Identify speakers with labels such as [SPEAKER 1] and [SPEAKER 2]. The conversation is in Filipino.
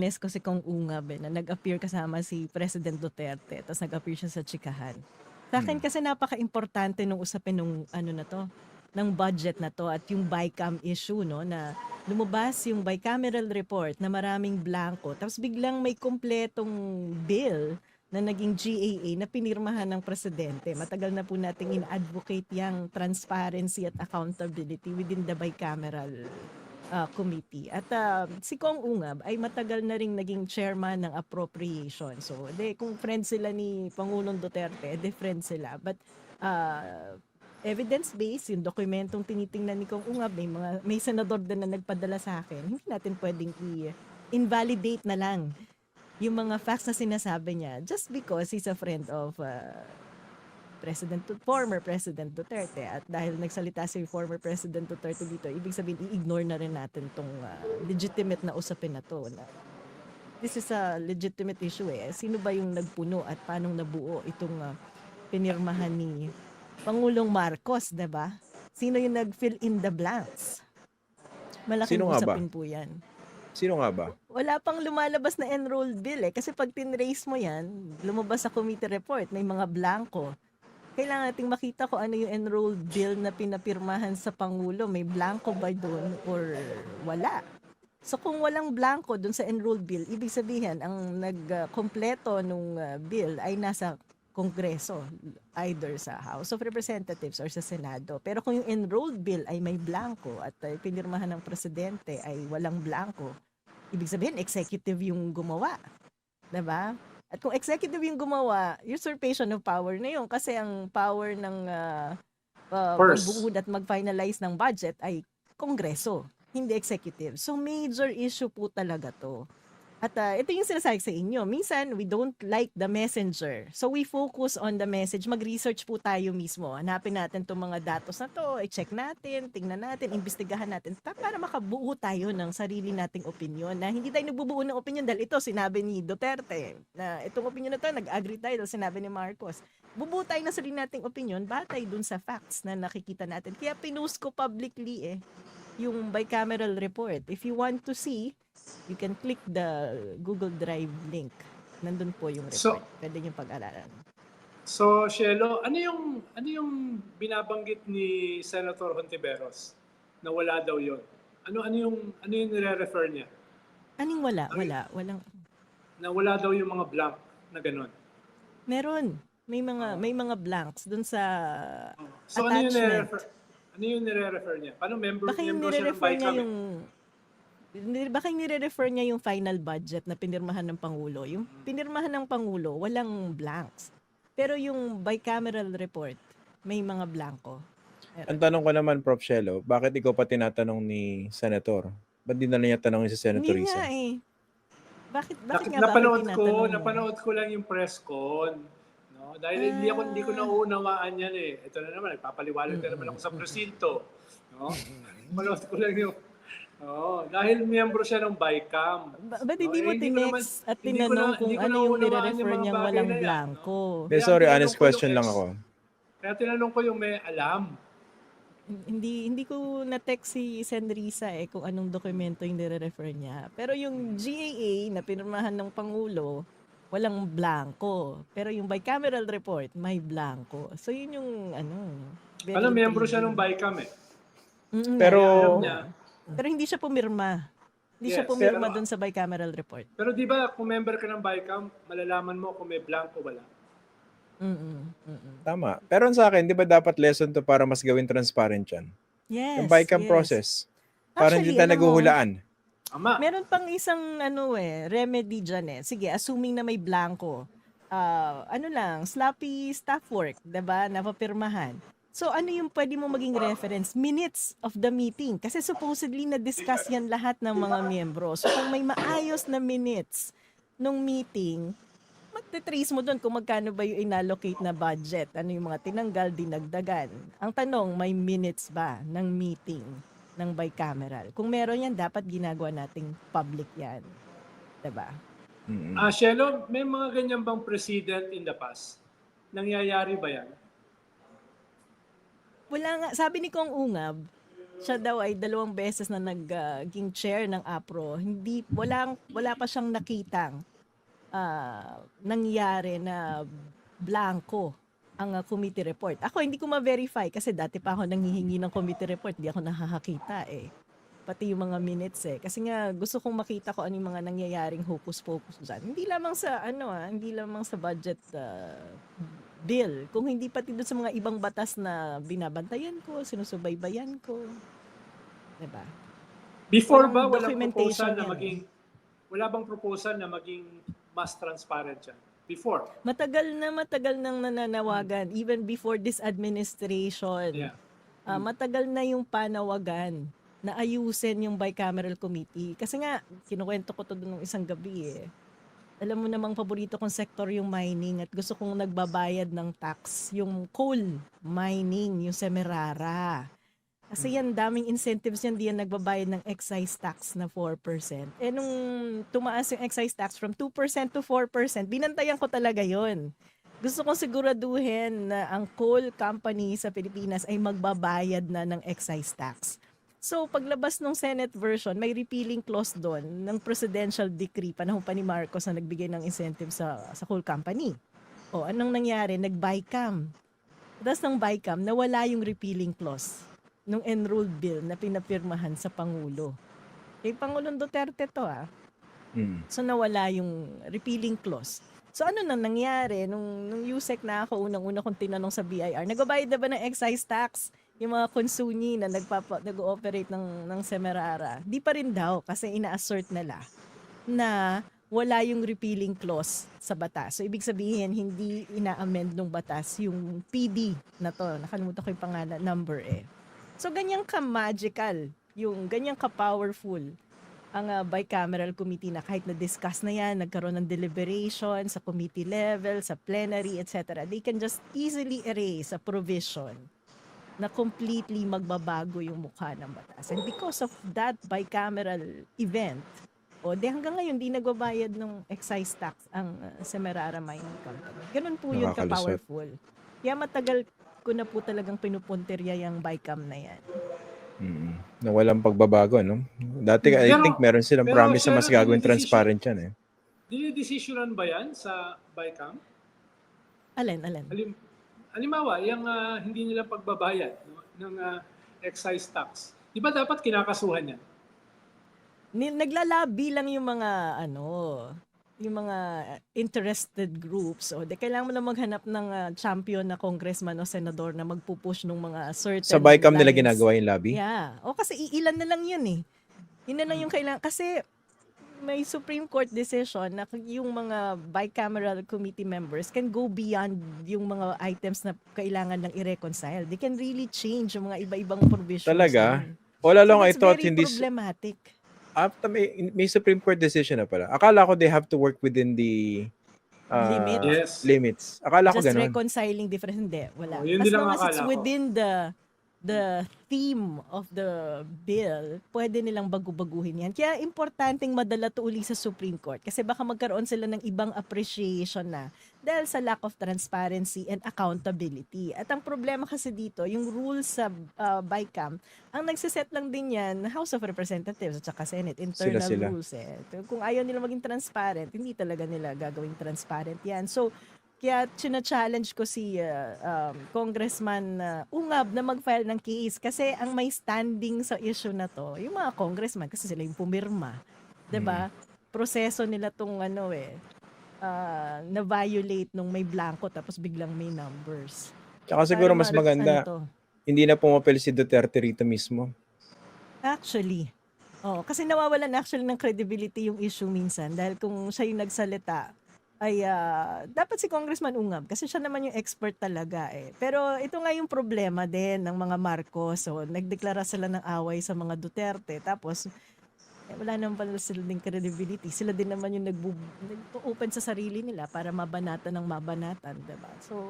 [SPEAKER 1] na-witness ko si Kong Ungab na nag-appear kasama si President Duterte tapos nag-appear siya sa tsikahan. Sa akin kasi napaka-importante nung usapin nung ano na to, ng budget na to at yung BICAM issue no na lumabas yung bicameral report na maraming blanco tapos biglang may kumpletong bill na naging GAA na pinirmahan ng presidente. Matagal na po nating in-advocate yung transparency at accountability within the bicameral committee. At si Kong Ungab ay matagal na ring naging chairman ng appropriation. So, kung friends sila ni Pangulong Duterte, friends sila. But evidence-based, yung dokumentong tinitingnan ni Kong Ungab, may senador din na nagpadala sa akin, hindi natin pwedeng i-invalidate na lang yung mga facts na sinasabi niya just because he's a friend of former President Duterte. At dahil nagsalita si former President Duterte dito, ibig sabihin i-ignore na rin natin tong legitimate na usapin na to. This is a legitimate issue eh. Sino ba yung nagpuno at paano nabuo itong pinirmahan ni Pangulong Marcos, 'di ba? Sino yung nag-fill in the blanks? Malaking
[SPEAKER 2] Sino nga ba?
[SPEAKER 1] usapin po yan.
[SPEAKER 2] Sino nga ba?
[SPEAKER 1] Wala pang lumalabas na enrolled bill eh. Kasi pag tinrace mo yan, lumabas sa committee report, may mga blanco. Kailangan nating makita kung ano yung enrolled bill na pinapirmahan sa Pangulo. May blanco ba doon or wala? So kung walang blanco doon sa enrolled bill, ibig sabihin ang nagkompleto nung bill ay nasa Kongreso, either sa House of Representatives or sa Senado. Pero kung yung enrolled bill ay may blanco at pinirmahan ng presidente ay walang blanco, ibig sabihin executive yung gumawa. 'Di ba? At kung executive yung gumawa, usurpation of power na yun kasi ang power ng magbuod at mag-finalize ng budget ay Kongreso, hindi executive. So major issue po talaga to. At ito yung sinasabi sa inyo. Minsan, we don't like the messenger. So we focus on the message. Mag-research po tayo mismo. Hanapin natin itong mga datos na to. I-check natin, tingnan natin, imbestigahan natin. Para makabuo tayo ng sarili nating opinion. Na hindi tayo nagbubuo ng opinion dahil ito sinabi ni Duterte. Na itong opinion na to, nag-agree tayo dahil sinabi ni Marcos. Bubuo tayo ng sarili nating opinion batay dun sa facts na nakikita natin. Kaya pinost ko publicly yung bicameral report. If you want to see, you can click the Google Drive link. Nandun po yung report. Pwede nyo pag-aralan.
[SPEAKER 3] So, Shelo, ano yung binabanggit ni Senator Hontiveros na wala daw yon? Ano yung nire-refer niya?
[SPEAKER 1] Anong wala? Walang
[SPEAKER 3] Na wala daw yung mga blank na ganun.
[SPEAKER 1] Meron. May mga blanks dun sa
[SPEAKER 3] So,
[SPEAKER 1] attachment.
[SPEAKER 3] Ano yung nire-refer niya? Paano member
[SPEAKER 1] Baka yung
[SPEAKER 3] siya ng BICAM?
[SPEAKER 1] Baka yung nire-refer niya yung final budget na pinirmahan ng Pangulo. Yung pinirmahan ng Pangulo, walang blanks. Pero yung bicameral report, may mga blanco.
[SPEAKER 2] Ang tanong ko naman, Prof. Shelo, bakit ikaw pa tinatanong ni Senator? Ba't di na niya tanongin si Senator
[SPEAKER 1] Hindi
[SPEAKER 2] Risa?
[SPEAKER 1] nga eh. Bakit nga ba tinatanong mo?
[SPEAKER 3] Napanood ko lang yung press con. No? Dahil hindi ko nauunawaan yan eh. Ito na naman, nagpapaliwanag na naman ako sa presinto. No? Napanood ko lang yung... dahil miyembro siya ng BICAM.
[SPEAKER 1] Ba't hindi mo tinext at tinanong kung ano yung nire-refer niyang walang blanco?
[SPEAKER 2] Sorry, honest question lang ako.
[SPEAKER 3] Kaya tinanong ko yung may alam.
[SPEAKER 1] Hindi ko na-text si Sen Risa kung anong dokumento yung nire-refer niya. Pero yung GAA na pinirmahan ng Pangulo, walang blanco. Pero yung bicameral report, may blanco. So yun yung
[SPEAKER 3] Miyembro siya ng BICAM eh.
[SPEAKER 1] Pero hindi siya pumirma. Hindi siya pumirma dun sa bicameral report.
[SPEAKER 3] Pero di ba kung member ka ng BICAM, malalaman mo kung may blanco wala.
[SPEAKER 2] Tama. Pero sa akin, di ba dapat lesson to para mas gawin transparent yan?
[SPEAKER 1] Yes.
[SPEAKER 2] Yung BICAM process. Para hindi tayo naghuhulaan.
[SPEAKER 1] Meron pang isang remedy dyan Sige, assuming na may blanco. Sloppy staff work, diba? Napapirmahan. So ano yung pwede mo maging reference? Minutes of the meeting. Kasi supposedly na-discuss yan lahat ng mga miyembro. So kung may maayos na minutes nung meeting, magte-trace mo doon kung magkano ba yung inallocate na budget. Ano yung mga tinanggal, dinagdagan. Ang tanong, may minutes ba ng meeting ng bicameral? Kung meron yan, dapat ginagawa nating public yan. Diba?
[SPEAKER 3] Shelo, may mga ganyan bang president in the past? Nangyayari ba yan?
[SPEAKER 1] Wala nga. Sabi ni Kong Ungab, Siya daw ay 2 beses na naging chair ng APRO. Wala pa siyang nakitang nangyari na blanco ang committee report. Ako hindi ko ma-verify kasi dati pa ako nanghihingi ng committee report, di ako nakakakita eh. Pati yung mga minutes eh. Kasi nga gusto kong makita ko ano yung mga nangyayaring hocus-pocus dyan. Hindi lamang sa hindi lamang sa budget bill, kung hindi pati doon sa mga ibang batas na binabantayan ko, sinusubaybayan ko. Diba?
[SPEAKER 3] Before
[SPEAKER 1] Walang
[SPEAKER 3] ba walang
[SPEAKER 1] documentation
[SPEAKER 3] proposal na
[SPEAKER 1] yan eh.
[SPEAKER 3] maging wala bang proposal na maging mas transparent yan? Before.
[SPEAKER 1] Matagal nang nananawagan even before this administration.
[SPEAKER 3] Yeah.
[SPEAKER 1] Matagal na yung panawagan na ayusin yung bicameral committee. Kasi nga, kinukwento ko to doon ng isang gabi eh. Alam mo namang paborito kong sektor yung mining at gusto kong nagbabayad ng tax. Yung coal mining, yung Semirara. Kasi yan, daming incentives yan, di yan nagbabayad ng excise tax na 4%. Eh nung tumaas yung excise tax from 2% to 4%, binantayan ko talaga yon. Gusto kong siguraduhin na ang coal company sa Pilipinas ay magbabayad na ng excise tax. So, paglabas ng Senate version, may repealing clause doon ng presidential decree, panahon pa ni Marcos na nagbigay ng incentive sa coal company. O, anong nangyari? Nag-BICAM. Tapos ng BICAM, nawala yung repealing clause nung enrolled bill na pinapirmahan sa Pangulo. Kay Pangulong Duterte to So, nawala yung repealing clause. So, ano nang nangyari? Nung USEC na ako, unang-una kong tinanong sa BIR, nagbabayad na ba ng excise tax? Yung mga konsuni na nag-ooperate ng Semirara, di pa rin daw kasi ina-assert nila na wala yung repealing clause sa batas. So, ibig sabihin, hindi ina-amend ng batas yung PD na to. Nakalimutan ko yung pangalan, number eh. So, ganyan ka-magical, yung ganyan ka-powerful ang bicameral committee na kahit na-discuss na yan, nagkaroon ng deliberation sa committee level, sa plenary, etc. They can just easily erase a provision na completely magbabago yung mukha ng batas. And because of that bicameral event, hanggang ngayon di nagbabayad ng excise tax ang Semirara Mining Company. Ganun po yun
[SPEAKER 2] Nakakalusot.
[SPEAKER 1] ka-powerful. Kaya matagal ko na po talagang pinupunterya yung BICAM na yan.
[SPEAKER 2] Na walang pagbabago, no? Dati, I think meron silang
[SPEAKER 3] pero
[SPEAKER 2] promise na mas
[SPEAKER 3] Sharon,
[SPEAKER 2] gagawin
[SPEAKER 3] yung decision-
[SPEAKER 2] transparent yan eh.
[SPEAKER 3] Dinidesisyonan ba yan sa BICAM?
[SPEAKER 1] Alin?
[SPEAKER 3] Halimbawa, yung hindi nila pagbabayad ng excise tax. Di ba dapat kinakasuhan yan?
[SPEAKER 1] Naglalabi lang yung mga yung mga interested groups kailangan mo lang maghanap ng champion na congressman o senador na magpupush ng mga certain
[SPEAKER 2] Sa BICAM nila
[SPEAKER 1] lines.
[SPEAKER 2] ginagawa yung lobby?
[SPEAKER 1] Yeah. Kasi iilan na lang yun eh. Yun na lang yung kailangan. Kasi may Supreme Court decision na yung mga bicameral committee members can go beyond yung mga items na kailangan lang i-reconcile. They can really change yung mga iba-ibang provisions.
[SPEAKER 2] Talaga?
[SPEAKER 1] dun.
[SPEAKER 2] All along I
[SPEAKER 1] That's
[SPEAKER 2] thought
[SPEAKER 1] very
[SPEAKER 2] hindi...
[SPEAKER 1] problematic.
[SPEAKER 2] May Supreme Court decision na pala. Akala ko they have to work within the
[SPEAKER 3] Yes.
[SPEAKER 2] limits. Akala ko
[SPEAKER 1] Just
[SPEAKER 2] ganun.
[SPEAKER 1] reconciling different, hindi, wala.
[SPEAKER 3] Yun
[SPEAKER 1] As
[SPEAKER 3] din ang
[SPEAKER 1] long as it's
[SPEAKER 3] akala ko.
[SPEAKER 1] within the theme of the bill, pwede nilang bagu-baguhin yan. Kaya importanteng madala to uli sa Supreme Court kasi baka magkaroon sila ng ibang appreciation na dahil sa lack of transparency and accountability. At ang problema kasi dito, yung rules sa BICAM, ang nagsiset lang din yan, House of Representatives at saka Senate, internal
[SPEAKER 2] Sila.
[SPEAKER 1] rules eh. Kung ayaw nila maging transparent, hindi talaga nila gagawing transparent yan. So, kaya china-challenge ko si Congressman Ungab na mag-file ng case kasi ang may standing sa issue na to, yung mga congressman kasi sila yung pumirma. 'Di ba? Proseso nila tong na-violate nung may blanco tapos biglang may numbers.
[SPEAKER 2] Tsaka siguro
[SPEAKER 1] Para
[SPEAKER 2] mas maganda, hindi na pumapel si Duterte rito mismo.
[SPEAKER 1] Actually. Kasi nawawalan actually ng credibility yung issue minsan dahil kung siya yung nagsalita, ay dapat si Congressman Ungab kasi siya naman yung expert talaga eh. Pero ito nga yung problema din ng mga Marcos. So, nagdeklara sila ng away sa mga Duterte. Tapos, wala naman pala sila din credibility. Sila din naman yung nag-open sa sarili nila para mabanatan ng mabanatan. Diba? So,